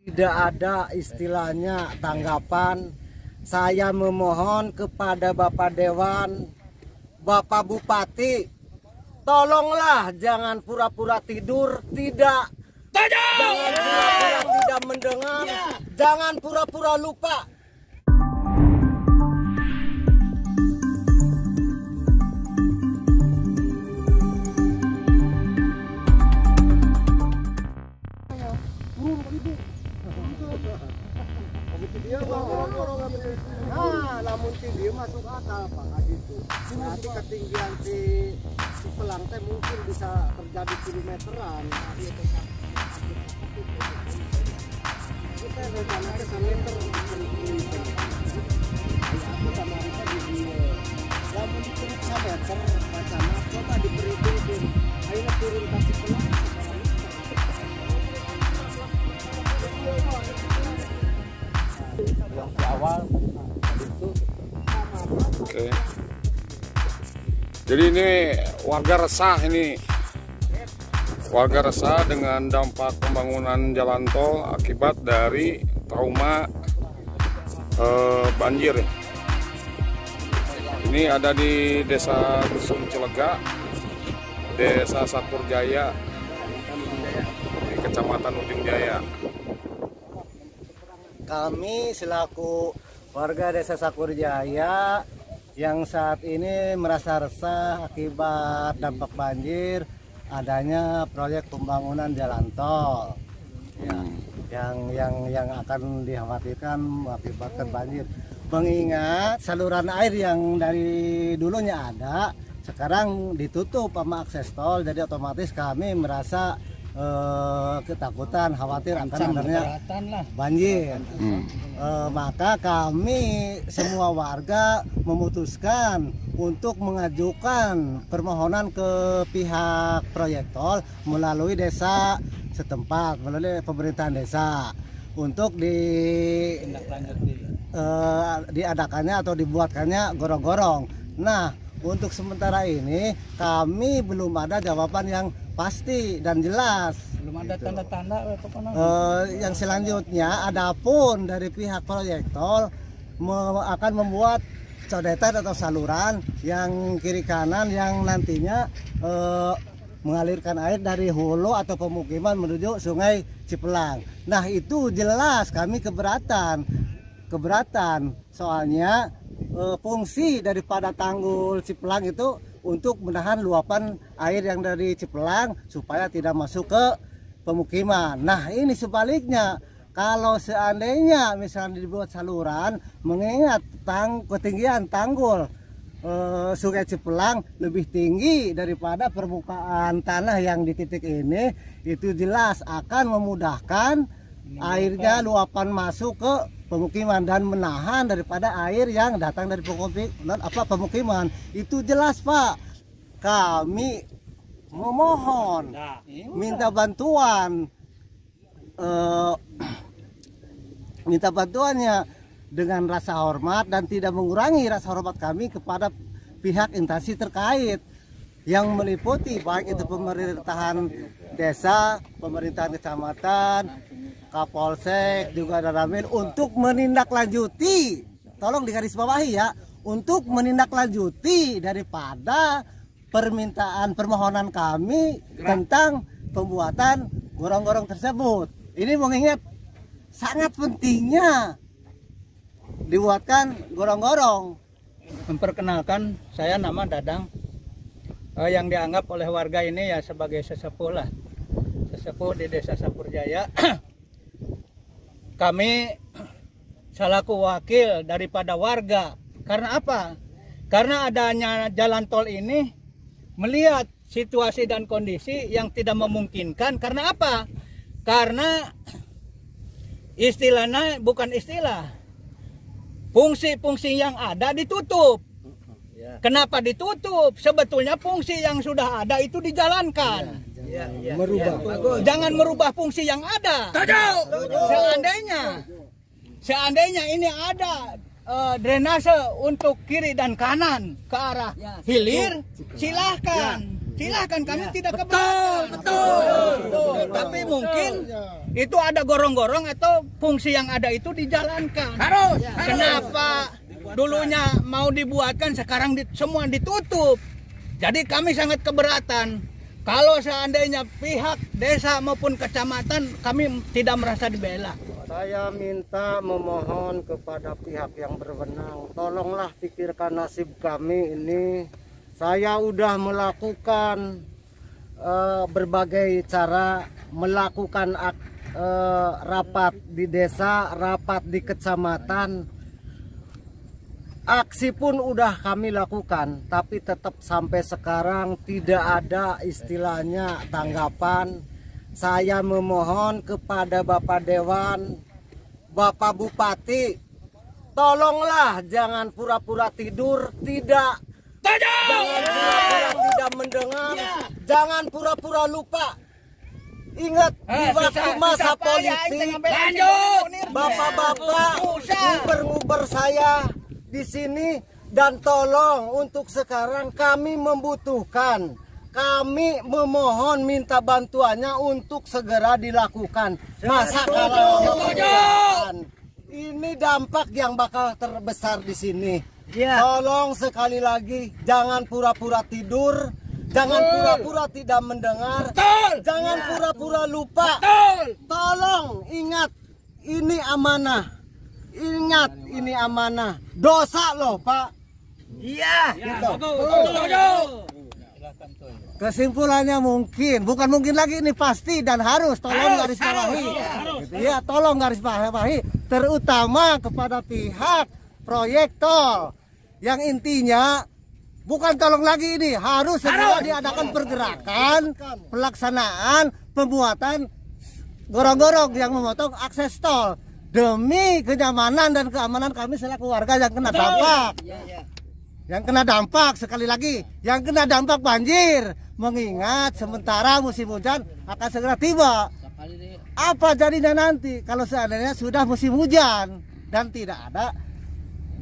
Tidak ada istilahnya tanggapan. Saya memohon kepada Bapak Dewan, Bapak Bupati, tolonglah jangan pura-pura tidur, jangan pura-pura tidak mendengar, jangan pura-pura lupa. Nah, namun dia masuk akal Pak gitu. Nanti ketinggian si pelang teh mungkin bisa terjadi kilometeran. Kita rencananya kilometer aku sama Rita di yang mungkin meter macam coba diperhitungin. Akhirnya turun kasih pelang. Yang di awal itu. Oke. Jadi ini warga resah dengan dampak pembangunan jalan tol akibat dari trauma banjir. Ini ada di Desa Dusun Cilega, Desa Sakurjaya, di Kecamatan Ujung Jaya. Kami selaku warga Desa Sakurjaya yang saat ini merasa resah akibat dampak banjir adanya proyek pembangunan jalan tol yang akan dikhawatirkan mengakibatkan banjir. Mengingat saluran air yang dari dulunya ada sekarang ditutup sama akses tol, jadi otomatis kami merasa ketakutan, khawatir akan adanya banjir. Maka kami semua warga memutuskan untuk mengajukan permohonan ke pihak proyek tol melalui desa setempat, melalui pemerintahan desa untuk diadakannya atau dibuatkannya gorong-gorong. Nah, untuk sementara ini kami belum ada jawaban yang pasti dan jelas. Belum ada tanda-tanda yang selanjutnya, adapun dari pihak proyek tol akan membuat codetan atau saluran yang kiri kanan yang nantinya mengalirkan air dari hulu atau pemukiman menuju Sungai Cipelang. Nah, itu jelas kami keberatan soalnya fungsi daripada tanggul Cipelang itu untuk menahan luapan air yang dari Cipelang supaya tidak masuk ke pemukiman. Nah, ini sebaliknya, kalau seandainya misalnya dibuat saluran, mengingat ketinggian tanggul Sungai Cipelang lebih tinggi daripada permukaan tanah yang di titik ini, itu jelas akan memudahkan airnya luapan masuk ke pemukiman dan menahan daripada air yang datang dari pemukiman. Itu jelas, Pak. Kami memohon minta bantuannya dengan rasa hormat dan tidak mengurangi rasa hormat kami kepada pihak instansi terkait yang meliputi baik itu pemerintahan desa, pemerintahan kecamatan, Kapolsek, juga Daramin untuk menindaklanjuti, tolong digarisbawahi ya, untuk menindaklanjuti daripada permohonan kami tentang pembuatan gorong-gorong tersebut. Ini mengingat sangat pentingnya dibuatkan gorong-gorong. Memperkenalkan, saya nama Dadang, yang dianggap oleh warga ini ya sebagai sesepuh di Desa Sakurjaya. Kami selaku wakil daripada warga. Karena apa? Karena adanya jalan tol ini melihat situasi dan kondisi yang tidak memungkinkan. Karena apa? Karena istilahnya bukan istilah. Fungsi-fungsi yang ada ditutup. Kenapa ditutup? Sebetulnya fungsi yang sudah ada itu dijalankan. Jangan merubah fungsi yang ada. Seandainya ini ada drainase untuk kiri dan kanan ke arah hilir, silahkan kami tidak keberatan. Betul. Tapi mungkin itu ada gorong-gorong atau fungsi yang ada itu dijalankan. Harus. Kenapa dulunya mau dibuatkan sekarang semua ditutup? Jadi kami sangat keberatan. Kalau seandainya pihak desa maupun kecamatan kami tidak merasa dibela. Saya minta memohon kepada pihak yang berwenang, tolonglah pikirkan nasib kami ini. Saya udah melakukan berbagai cara, melakukan rapat di desa, rapat di kecamatan. Aksi pun udah kami lakukan, tapi tetap sampai sekarang tidak ada istilahnya tanggapan. Saya memohon kepada Bapak Dewan, Bapak Bupati, tolonglah jangan pura-pura tidur, jangan pura-pura tidak mendengar, jangan pura-pura lupa. Ingat di waktu masa politik, bapak-bapak, nguber-nguber saya di sini, dan tolong untuk sekarang kami membutuhkan, kami memohon minta bantuannya untuk segera dilakukan. Masa kalau ini dampak yang bakal terbesar di sini. Tolong sekali lagi jangan pura-pura tidur, jangan pura-pura tidak mendengar, jangan pura-pura lupa. Tolong ingat ini amanah. Ingat ini amanah, dosa loh Pak. Iya. Kesimpulannya bukan mungkin lagi, ini pasti dan harus. Tolong garis bawahi. Ya, tolong garis bawahi, terutama kepada pihak proyek tol. Yang intinya bukan tolong lagi, ini harus segera diadakan pergerakan pelaksanaan pembuatan gorong-gorong yang memotong akses tol. Demi kenyamanan dan keamanan kami selaku warga yang kena dampak. Yang kena dampak, sekali lagi, yang kena dampak banjir. Mengingat sementara musim hujan akan segera tiba. Apa jadinya nanti kalau seandainya sudah musim hujan dan tidak ada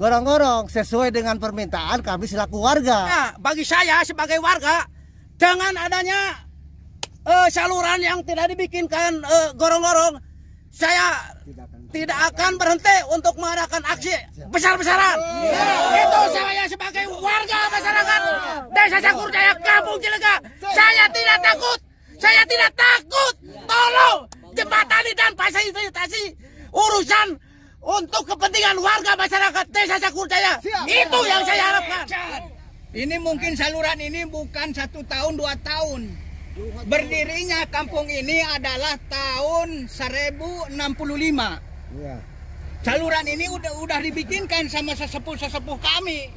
gorong-gorong sesuai dengan permintaan kami selaku warga? Nah, bagi saya sebagai warga, dengan adanya saluran yang tidak dibikinkan gorong-gorong, saya tidak akan berhenti untuk mengadakan aksi besar-besaran. Itu saya sebagai warga masyarakat Desa Sakurjaya, Kampung Cilega. Saya tidak takut. Saya tidak takut. Tolong jembatani dan fasilitasi urusan untuk kepentingan warga masyarakat Desa Sakurjaya. Itu yang saya harapkan. Ini mungkin saluran ini bukan 1 tahun 2 tahun. Berdirinya kampung ini adalah tahun 1065. Saluran ini udah dibikinkan sama sesepuh kami.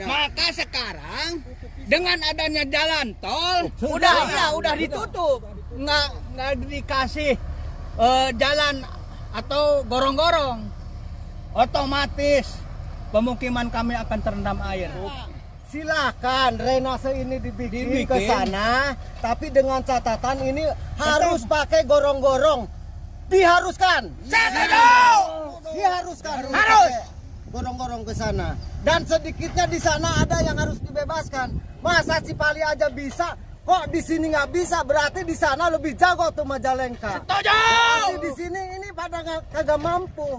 Maka sekarang dengan adanya jalan tol udah ditutup, nggak dikasih jalan atau gorong-gorong, otomatis pemukiman kami akan terendam air. Silakan drainase ini dibikin ke sana, tapi dengan catatan ini harus pakai gorong-gorong. Diharuskan. Diharuskan. Harus gorong-gorong ke sana. Dan sedikitnya di sana ada yang harus dibebaskan. Masa Cipali aja bisa, kok di sini nggak bisa? Berarti di sana lebih jago tuh Majalengka. Setuju. Berarti di sini ini pada kagak mampu.